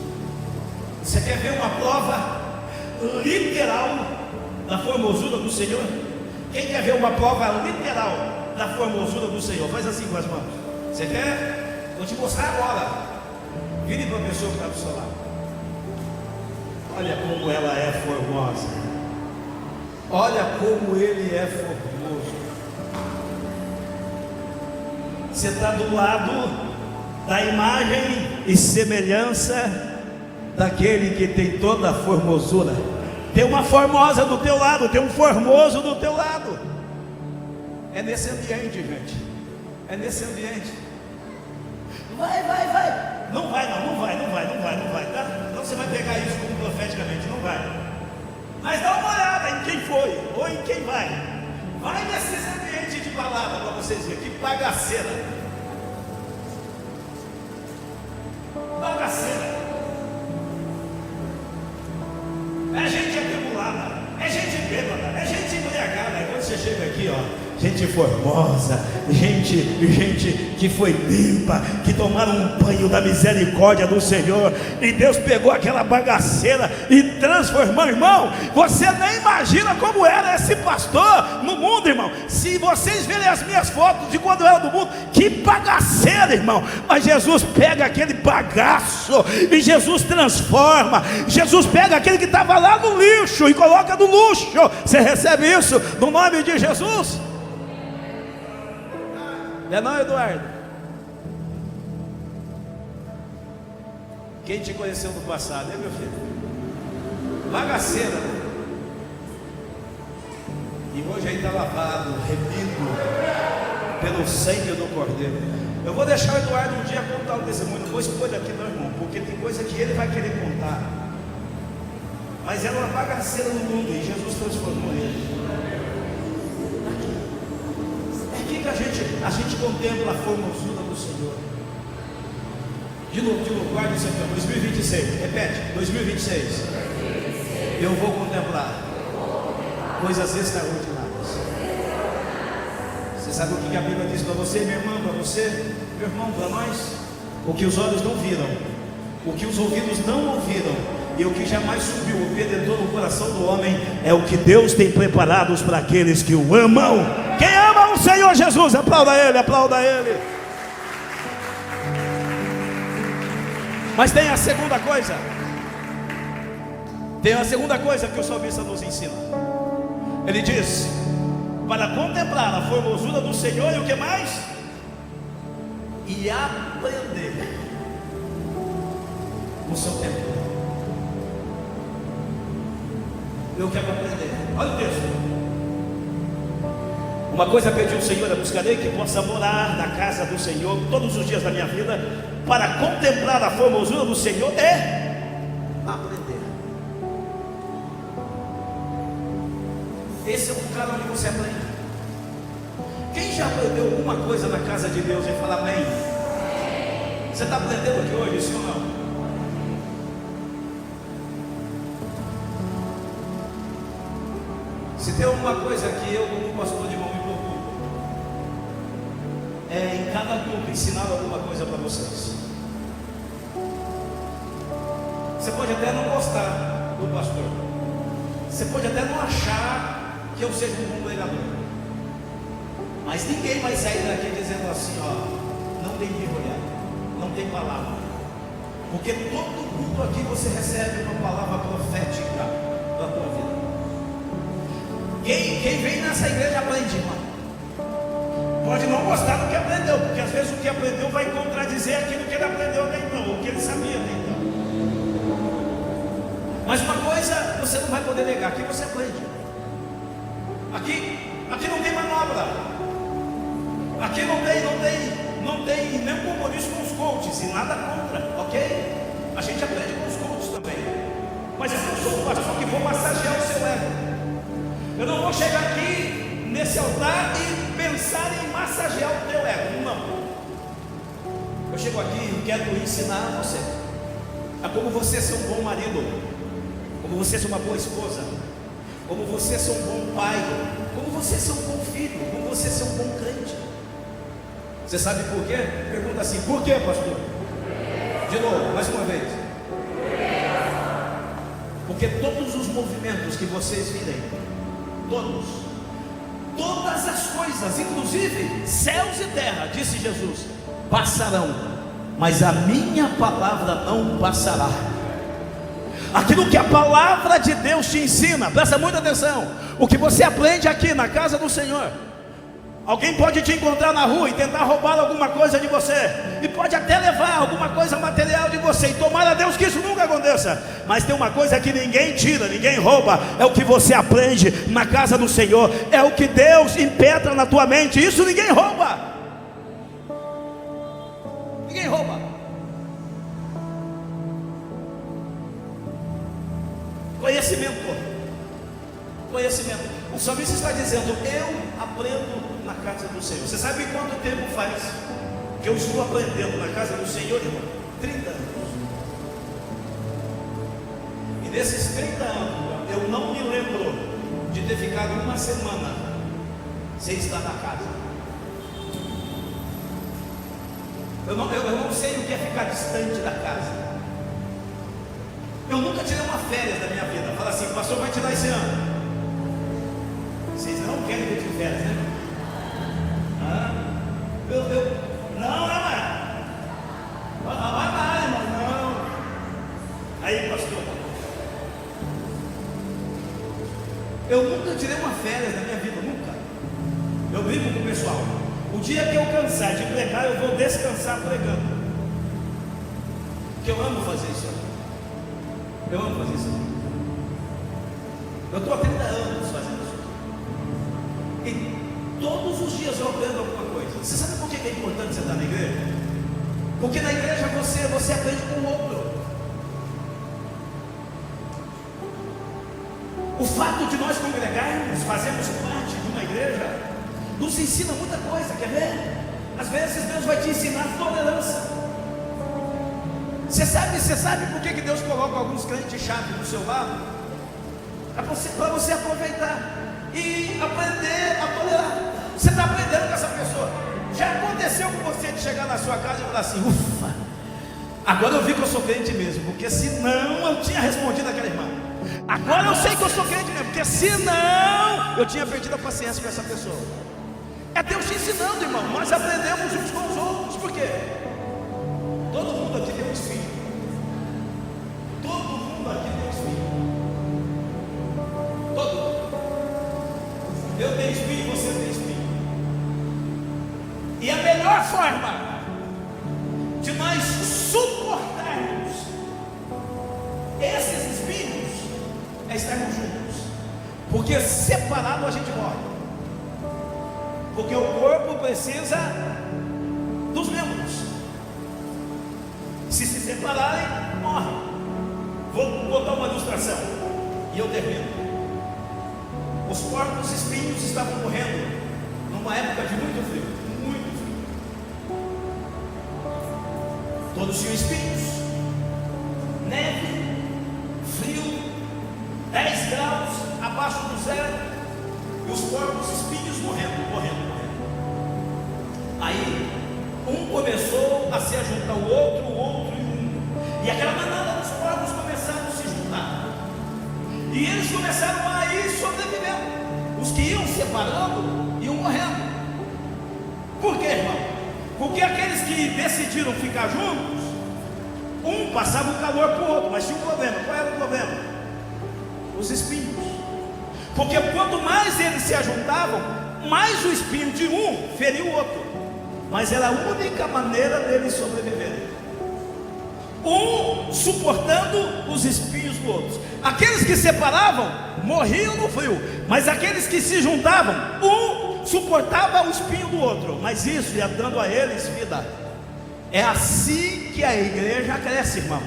Speaker 1: Você quer ver uma prova literal da formosura do Senhor? Quem quer ver uma prova literal da formosura do Senhor? Faz assim com as mãos. Você quer? Vou te mostrar agora. Vire para a pessoa que está do seu lado. Olha como ela é formosa. Olha como ele é formoso. Você está do lado da imagem e semelhança daquele que tem toda a formosura. Tem uma formosa do teu lado, tem um formoso do teu lado. É nesse ambiente, gente. É nesse ambiente. Vai. Não vai, tá? Então você vai pegar isso como profeticamente, não vai. Mas dá uma olhada em quem foi, ou em quem vai. Vai nesse ambiente de balada para vocês verem, que bagaceira. Bagaceira. É gente atribulada, é gente bêbada, é gente embriagada. Aí quando você chega aqui, ó, gente formosa, gente que foi limpa, que tomaram um banho da misericórdia do Senhor, e Deus pegou aquela bagaceira e transformou. Irmão, você nem imagina como era esse pastor no mundo, irmão. Se vocês verem as minhas fotos de quando eu era do mundo, que bagaceira, irmão. Mas Jesus pega aquele bagaço e Jesus transforma. Jesus pega aquele que estava lá no lixo e coloca no luxo. Você recebe isso no nome de Jesus? Não, Eduardo? Quem te conheceu no passado, hein, meu filho? Bagaceira, né? E hoje aí está lavado, remido pelo sangue do Cordeiro. Eu vou deixar o Eduardo um dia contar o testemunho. Não vou expor daqui não, irmão, porque tem coisa que ele vai querer contar. Mas era uma bagaceira no mundo e Jesus transformou ele. Que a gente contempla a formosura do Senhor. De novo, guarda isso aqui, 2026, repete, 2026. Eu vou contemplar coisas extraordinárias. Você sabe o que a Bíblia diz para você, minha irmã, para você, meu irmão, para nós? O que os olhos não viram, o que os ouvidos não ouviram, e o que jamais subiu ou penetrou no coração do homem, é o que Deus tem preparado para aqueles que o amam. Quem ama o Senhor Jesus, aplauda Ele, aplauda Ele. Mas tem a segunda coisa. Tem a segunda coisa que o salmista nos ensina. Ele diz: para contemplar a formosura do Senhor, e o que mais? E aprender o seu tempo. Eu quero aprender. Olha o texto. Uma coisa pedi ao Senhor, eu buscarei que possa morar na casa do Senhor todos os dias da minha vida, para contemplar a formosura do Senhor e aprender. Esse é o lugar onde você aprende. Quem já aprendeu alguma coisa na casa de Deus e fala amém? Você está aprendendo aqui hoje, sim ou não? Se tem alguma coisa que eu, como pastor de mão, me preocupo, é em cada grupo ensinar alguma coisa para vocês. Você pode até não gostar do pastor, você pode até não achar que eu seja um bom pregador, mas ninguém vai sair daqui dizendo assim, ó, não tem Bíblia, não tem palavra, porque todo mundo aqui você recebe uma palavra profética da tua vida. Quem vem nessa igreja aprende, irmão. Pode não gostar do que aprendeu, porque às vezes o que aprendeu vai contradizer aquilo que ele aprendeu até então, o que ele sabia até então. Mas uma coisa você não vai poder negar: aqui você aprende. Aqui não tem manobra. Aqui não tem nenhum compromisso com os coaches, e nada contra, ok? A gente aprende com os cultos também. Mas eu não sou um pastor que vou massagear o seu ego. Eu não vou chegar aqui nesse altar e pensar em massagear o teu ego. Não. Eu chego aqui e quero ensinar a você a como você ser um bom marido, como você ser uma boa esposa, como você ser um bom pai, como você ser um bom filho, como você ser um bom crente. Você sabe por quê? Pergunta assim: por quê, pastor? De novo, mais uma vez. Porque todos os movimentos que vocês virem, todas as coisas, inclusive céus e terra, disse Jesus, passarão, mas a minha palavra não passará. Aquilo que a palavra de Deus te ensina, presta muita atenção, o que você aprende aqui na casa do Senhor. Alguém pode te encontrar na rua e tentar roubar alguma coisa de você, e pode até levar alguma coisa material de você, e tomara a Deus que isso nunca aconteça. Mas tem uma coisa que ninguém tira, ninguém rouba, é o que você aprende na casa do Senhor, é o que Deus impetra na tua mente, isso ninguém rouba. Ninguém rouba. Conhecimento. O salmista está dizendo: eu aprendo na casa do Senhor. Você sabe quanto tempo faz que eu estou aprendendo na casa do Senhor, irmão? 30 anos. E nesses 30 anos eu não me lembro de ter ficado uma semana sem estar na casa. Eu não sei o que é ficar distante da casa. Eu nunca tirei uma férias da minha vida. Fala assim: pastor, vai tirar esse ano. Vocês não querem que eu tire férias, né? Não, vai, irmão, não. Aí, pastor, eu nunca tirei uma férias da minha vida, nunca. Eu brigo com o pessoal: o dia que eu cansar de pregar, eu vou descansar pregando. Porque eu amo fazer isso. Eu estou há 30 anos fazendo isso. E todos os dias eu aprendo alguma coisa. Você sabe por que é importante você estar na igreja? Porque na igreja você aprende com o outro. O fato de nós congregarmos, fazermos parte de uma igreja, nos ensina muita coisa, quer ver? Às vezes Deus vai te ensinar tolerância. Você sabe por que Deus coloca alguns crentes chatos do seu lado? Para você aproveitar e aprender a tolerar. Você está aprendendo com essa pessoa. Já aconteceu com você de chegar na sua casa e falar assim: ufa, agora eu vi que eu sou crente mesmo, porque senão eu tinha respondido aquela irmã. Agora eu sei que eu sou crente mesmo, porque senão eu tinha perdido a paciência com essa pessoa. É Deus te ensinando, irmão. Nós aprendemos uns com os outros. Por quê? Todo mundo aqui tem um espinho. Todo mundo aqui tem um espinho. Todo mundo. Eu tenho espinho e você tem espinho. E a melhor forma de nós suportarmos esses espinhos é estarmos juntos. Porque separado a gente morre. Porque o corpo precisa dos membros. Se separarem, morrem. Vou botar uma ilustração e eu termino. Os porcos espinhos estavam morrendo numa época de muito frio. Muito frio. Todos tinham espinhos. Neve, frio, 10 graus abaixo do zero. E os porcos espinhos morrendo. Aí um começou a se juntar o outro e um. E aquela manada dos porcos começaram a se juntar. E eles começaram a ir sobrevivendo. Os que iam separando, iam morrendo. Por quê, irmão? Porque aqueles que decidiram ficar juntos, um passava o calor para o outro, mas tinha um problema. Qual era o problema? Os espinhos. Porque quanto mais eles se ajuntavam, mais o espinho de um feria o outro. Mas era a única maneira deles sobreviverem. Um suportando os espinhos do outro. Aqueles que separavam morriam no frio, mas aqueles que se juntavam, um suportava o espinho do outro, mas isso ia dando a eles vida. É assim que a igreja cresce, irmão.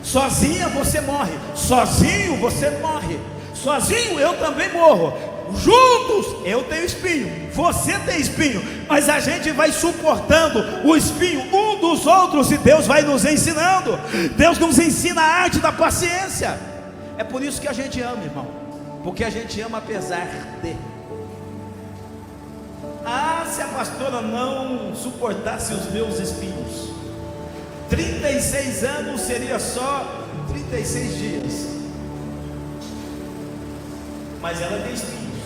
Speaker 1: Sozinha você morre, sozinho você morre, sozinho eu também morro. Juntos eu tenho espinho, você tem espinho, mas a gente vai suportando o espinho um dos outros e Deus vai nos ensinando. Deus nos ensina a arte da paciência. É por isso que a gente ama, irmão, porque a gente ama apesar de. Ah, se a pastora não suportasse os meus espinhos, 36 anos seria só 36 dias. Mas ela tem espinhos,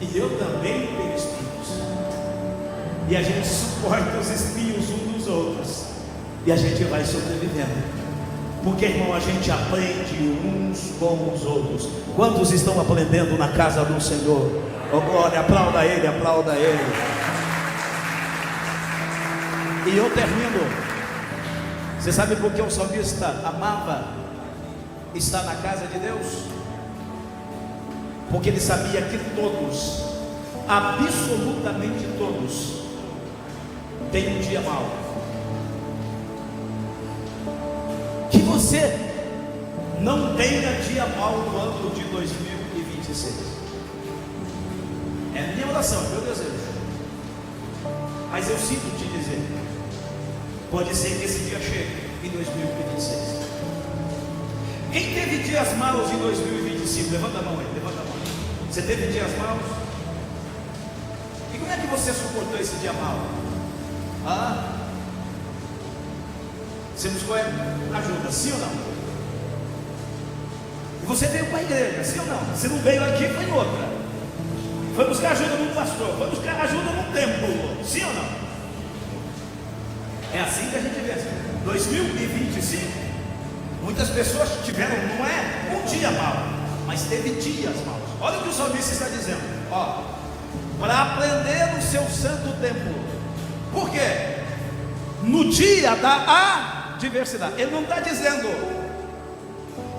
Speaker 1: e eu também tenho espinhos, e a gente suporta os espinhos uns dos outros, e a gente vai sobrevivendo, porque, irmão, a gente aprende uns com os outros. Quantos estão aprendendo na casa do Senhor? Oh glória, aplauda Ele, aplauda Ele. E eu termino. Você sabe por que o salmista amava estar na casa de Deus? Porque ele sabia que todos, absolutamente todos, têm um dia mau. Que você não tenha dia mau no ano de 2026. É a minha oração, meu desejo. Mas eu sinto te dizer, pode ser que esse dia chegue em 2026. Quem teve dias maus em 2025? Levanta a mão aí, levanta a mão. Você teve dias maus? E como é que você suportou esse dia mau? Ah, você buscou ajuda, sim ou não? E você veio para a igreja, sim ou não? Você não veio aqui, foi em outra. Foi buscar ajuda num pastor, foi buscar ajuda num templo, sim ou não? É assim que a gente vê. 2025, muitas pessoas tiveram, não é um dia mau, mas teve dias maus. Olha o que o salmista está dizendo, ó, para aprender no seu santo templo. Por quê? No dia da adversidade. Ele não está dizendo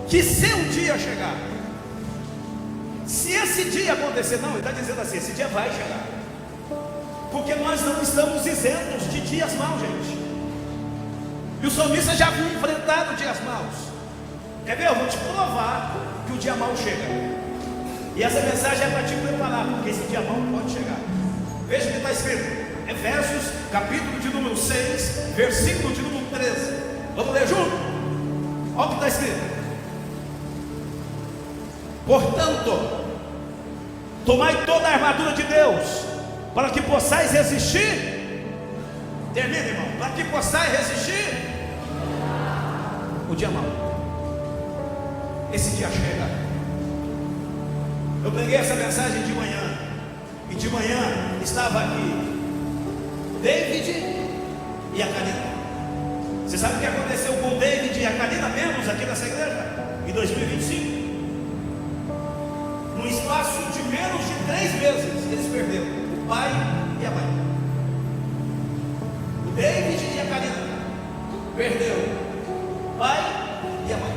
Speaker 1: que se um dia chegar, se esse dia acontecer, não, ele está dizendo assim, esse dia vai chegar, porque nós não estamos isentos de dias maus, gente. E o salmista já viu enfrentado dias maus. Quer ver? Eu vou te provar que o dia mau chega. E essa mensagem é para te preparar, porque esse dia mau pode chegar. Veja o que está escrito, Efésios, capítulo de número 6, versículo de número 13. Vamos ler junto? Olha o que está escrito. Portanto, tomai toda a armadura de Deus, para que possais resistir. Termina, irmão. Para que possais resistir o dia mau. Esse dia chega. Eu peguei essa mensagem de manhã, e de manhã estava aqui David e a Karina. Você sabe o que aconteceu com o David e a Karina menos aqui nessa igreja? Em 2025, no espaço de menos de 3 meses, eles perderam o pai e a mãe. O David e a Karina perderam o pai e a mãe.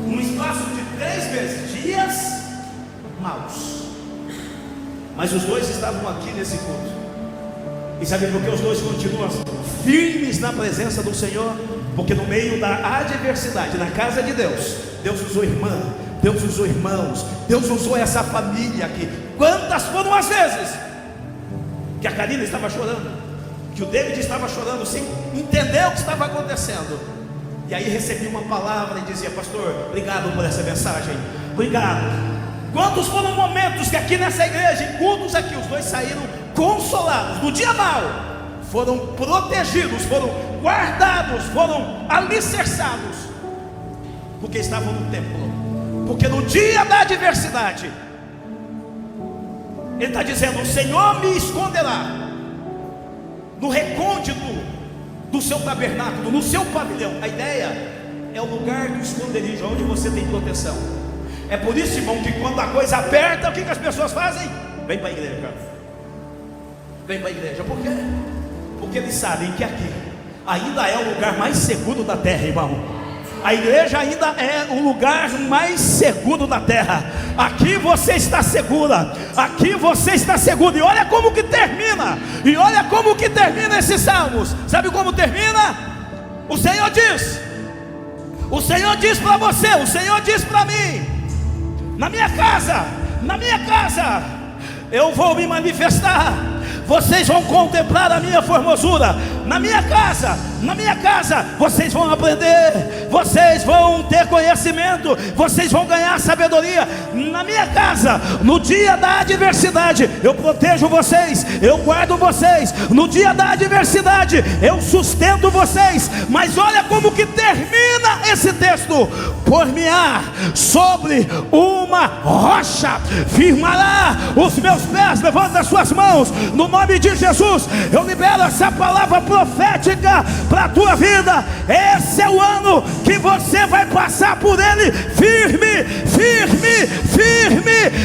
Speaker 1: No espaço de 3 meses, dias maus. Mas os dois estavam aqui nesse culto. E sabe por que os dois continuam firmes na presença do Senhor? Porque no meio da adversidade, na casa de Deus, Deus usou irmã, Deus usou irmãos, Deus usou essa família aqui. Quantas foram as vezes que a Karina estava chorando, que o David estava chorando, sem entender o que estava acontecendo, e aí recebia uma palavra e dizia: pastor, obrigado por essa mensagem, obrigado. Quantos foram momentos que aqui nessa igreja, em cultos aqui, os dois saíram consolados, no dia mau, foram protegidos, foram guardados, foram alicerçados, porque estavam no templo. Porque no dia da adversidade, ele está dizendo: o Senhor me esconderá no recôndito do seu tabernáculo, no seu pavilhão. A ideia é o lugar do esconderijo, onde você tem proteção. É por isso, irmão, que quando a coisa aperta, o que as pessoas fazem? Vem para a igreja. Vem para a igreja. Por quê? Porque eles sabem que aqui ainda é o lugar mais seguro da terra, irmão. A igreja ainda é o lugar mais seguro da terra. Aqui você está segura. Aqui você está seguro. E olha como que termina. E olha como que termina esses salmos. Sabe como termina? O Senhor diz: O Senhor diz para você, o Senhor diz para mim: na minha casa, eu vou me manifestar. Vocês vão contemplar a minha formosura. Na minha casa, vocês vão aprender, vocês vão ter conhecimento, vocês vão ganhar sabedoria. Na minha casa, no dia da adversidade, eu protejo vocês, eu guardo vocês. No dia da adversidade, eu sustento vocês. Mas olha como que termina esse texto: por-me-á sobre uma rocha, firmará os meus pés. Levanta as suas mãos, no nome de Jesus. Eu libero essa palavra profética para a tua vida. Esse é o ano que você vai passar por ele firme,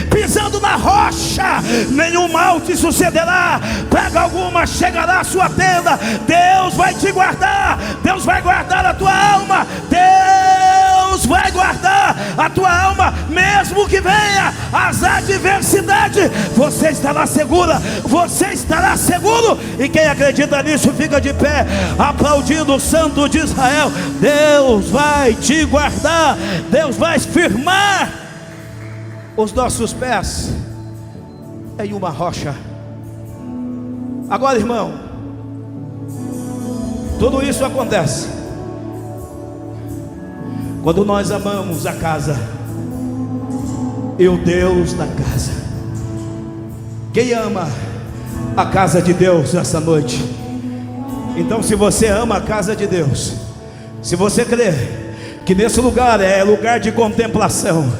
Speaker 1: pisando na rocha. Nenhum mal te sucederá, praga alguma chegará à sua tenda. Deus vai te guardar, Deus vai guardar a tua alma, Deus vai guardar a tua alma, mesmo que venha as adversidades, você estará segura, você estará seguro. E quem acredita nisso, fica de pé, aplaudindo o Santo de Israel. Deus vai te guardar, Deus vai firmar os nossos pés em uma rocha. Agora, irmão, tudo isso acontece quando nós amamos a casa e o Deus da casa. Quem ama a casa de Deus nessa noite? Então, se você ama a casa de Deus, se você crê que nesse lugar é lugar de contemplação,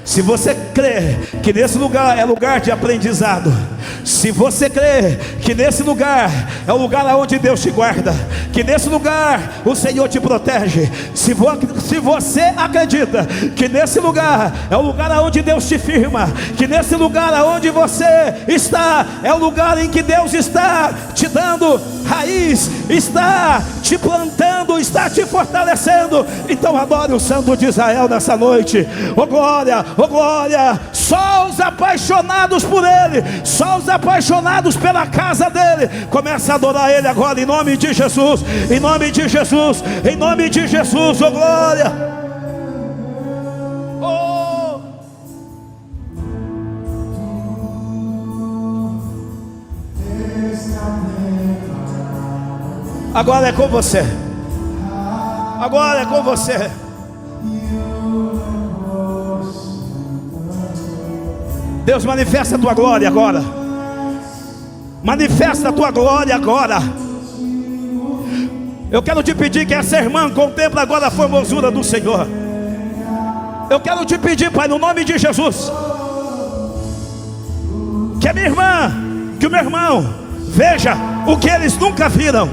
Speaker 1: se você crê que nesse lugar é lugar de aprendizado, se você crê que nesse lugar é o lugar onde Deus te guarda, que nesse lugar o Senhor te protege, se você acredita que nesse lugar é o lugar onde Deus te firma, que nesse lugar onde você está é o lugar em que Deus está te dando raiz, está te plantando, está te fortalecendo, então adore o Santo de Israel nessa noite. Oh glória, oh glória. Só os apaixonados por Ele, só os apaixonados pela casa dEle, começa a adorar Ele agora, em nome de Jesus, em nome de Jesus, em nome de Jesus. Oh glória, oh. Agora é com você, agora é com você. Deus, manifesta a tua glória agora, manifesta a tua glória agora. Eu quero te pedir que essa irmã contemple agora a formosura do Senhor. Eu quero te pedir, Pai, no nome de Jesus, que a minha irmã, que o meu irmão veja o que eles nunca viram,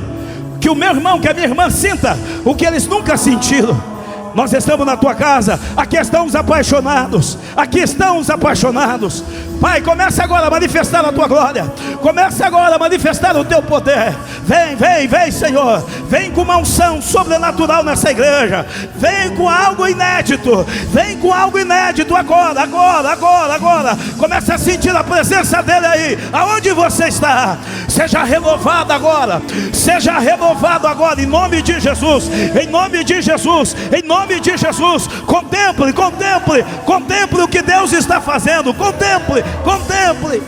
Speaker 1: que o meu irmão, que a minha irmã sinta o que eles nunca sentiram. Nós estamos na tua casa, aqui estão os apaixonados, aqui estão os apaixonados. Pai, começa agora a manifestar a tua glória, começa agora a manifestar o teu poder. Vem, vem, vem, Senhor, vem com uma unção sobrenatural nessa igreja, vem com algo inédito, vem com algo inédito agora, agora, agora, agora. Começa a sentir a presença dele aí, aonde você está. Seja renovado agora, seja renovado agora, em nome de Jesus, em nome de Jesus, em nome de Jesus. Contemple, contemple, contemple o que Deus está fazendo, contemple, contemple.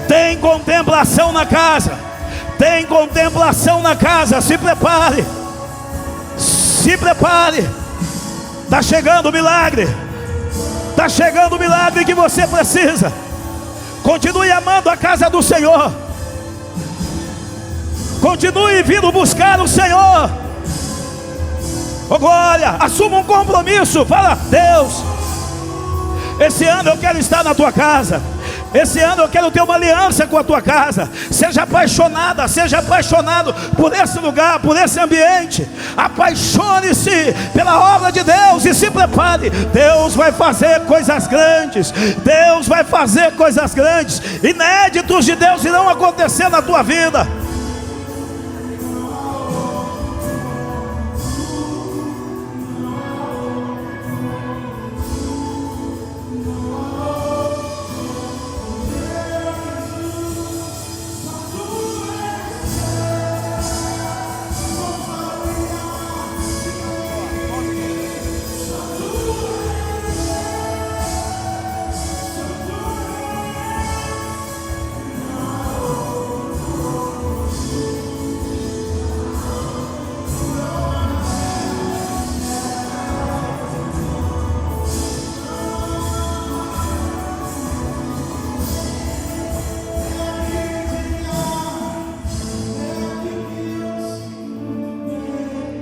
Speaker 1: Tem contemplação na casa, tem contemplação na casa. Se prepare, se prepare. Está chegando o milagre, está chegando o milagre que você precisa. Continue amando a casa do Senhor, continue vindo buscar o Senhor. Oh glória, assuma um compromisso. Fala: Deus, esse ano eu quero estar na tua casa, Esse ano eu quero ter uma aliança com a tua casa. Seja apaixonada, seja apaixonado por esse lugar, por esse ambiente. Apaixone-se pela obra de Deus e se prepare. Deus vai fazer coisas grandes. Deus vai fazer coisas grandes. Inéditos de Deus irão acontecer na tua vida.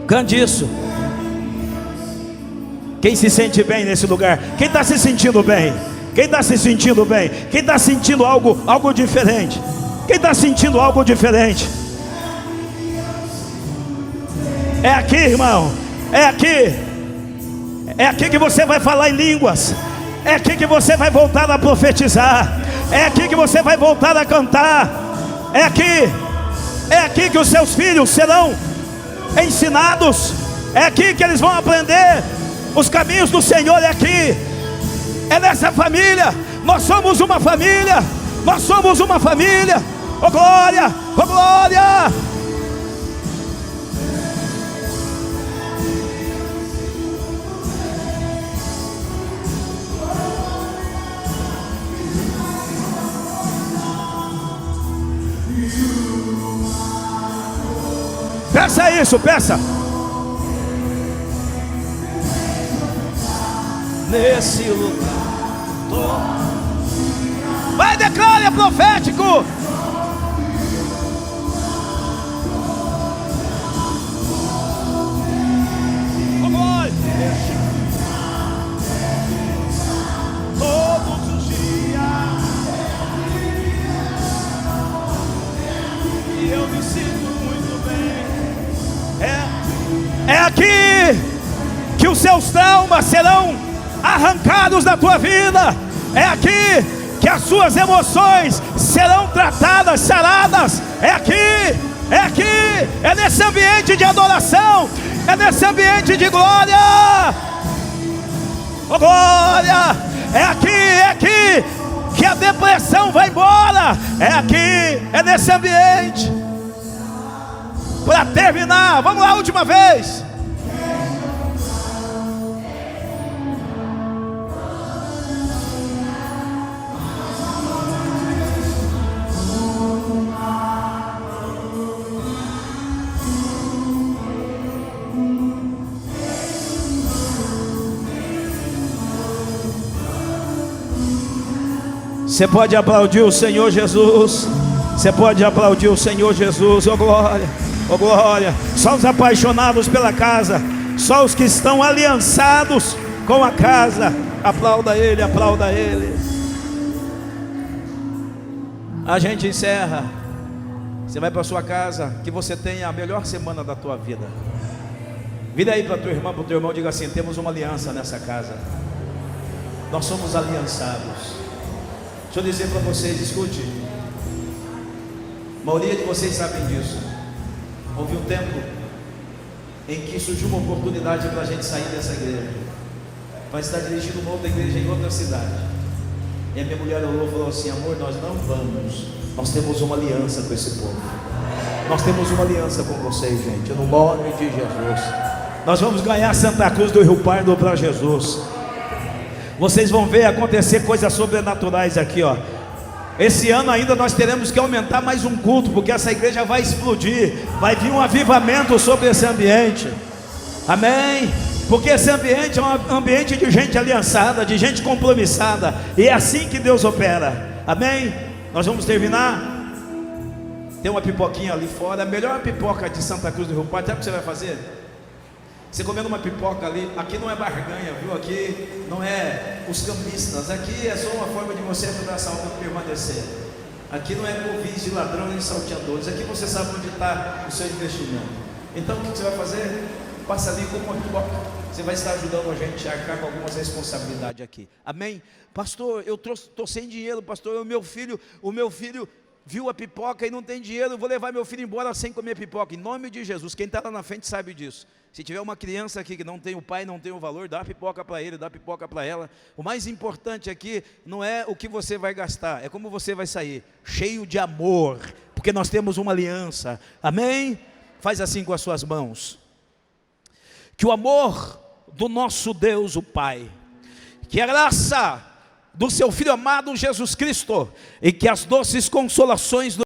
Speaker 1: Cante isso. Quem se sente bem nesse lugar? Quem está se sentindo bem? Quem está se sentindo bem? Quem está sentindo algo diferente? Quem está sentindo algo diferente? É aqui, irmão. É aqui. É aqui que você vai falar em línguas. É aqui que você vai voltar a profetizar. É aqui que você vai voltar a cantar. É aqui. É aqui que os seus filhos serão ensinados. É aqui que eles vão aprender os caminhos do Senhor. É aqui. É nessa família. Nós somos uma família. Nós somos uma família. Oh glória, oh glória. Peça isso, peça. Nesse lugar. Vai, declare, é profético. Oh, glória. Todos os dias. E eu me sinto muito bem. É aqui que os seus traumas serão arrancados da tua vida. É aqui que as suas emoções serão tratadas, saradas. É aqui, é aqui, é nesse ambiente de adoração, é nesse ambiente de glória. Oh glória, é aqui que a depressão vai embora. É aqui, é nesse ambiente. Para terminar, vamos lá, última vez. Você pode aplaudir o Senhor Jesus. Você pode aplaudir o Senhor Jesus. Oh glória, oh glória. Só os apaixonados pela casa, só os que estão aliançados com a casa. Aplauda Ele, aplauda Ele. A gente encerra. Você vai para sua casa. Que você tenha a melhor semana da tua vida. Vira aí para tua irmã, para o teu irmão, diga assim: temos uma aliança nessa casa. Nós somos aliançados. Deixa eu dizer para vocês, escute. A maioria de vocês sabem disso. Houve um tempo em que surgiu uma oportunidade para a gente sair dessa igreja, para estar dirigindo uma outra igreja em outra cidade. E a minha mulher orou e falou assim: amor, nós não vamos. Nós temos uma aliança com esse povo. Nós temos uma aliança com vocês, gente, no nome de Jesus. Nós vamos ganhar Santa Cruz do Rio Pardo para Jesus. Vocês vão ver acontecer coisas sobrenaturais aqui, ó. Esse ano ainda nós teremos que aumentar mais um culto, porque essa igreja vai explodir. Vai vir um avivamento sobre esse ambiente. Amém? Porque esse ambiente é um ambiente de gente aliançada, de gente compromissada. E é assim que Deus opera. Amém? Nós vamos terminar. Tem uma pipoquinha ali fora. A melhor pipoca de Santa Cruz do Rio Pardo. Sabe o que você vai fazer? Você comendo uma pipoca ali, aqui não é barganha, viu? Aqui não é os cambistas, aqui é só uma forma de você ajudar essa alma a permanecer. Aqui não é covis de ladrão nem salteadores, aqui você sabe onde está o seu investimento. Então o que você vai fazer? Passa ali com uma pipoca, você vai estar ajudando a gente a arcar com algumas responsabilidades aqui. Amém? Pastor, eu estou sem dinheiro, pastor, o meu filho viu a pipoca e não tem dinheiro, eu vou levar meu filho embora sem comer pipoca. Em nome de Jesus, quem está lá na frente sabe disso. Se tiver uma criança aqui que não tem o pai, não tem o valor, dá pipoca para ele, dá pipoca para ela. O mais importante aqui não é o que você vai gastar, é como você vai sair, cheio de amor, porque nós temos uma aliança. Amém? Faz assim com as suas mãos. Que o amor do nosso Deus, o Pai, que a graça do seu Filho amado Jesus Cristo, e que as doces consolações do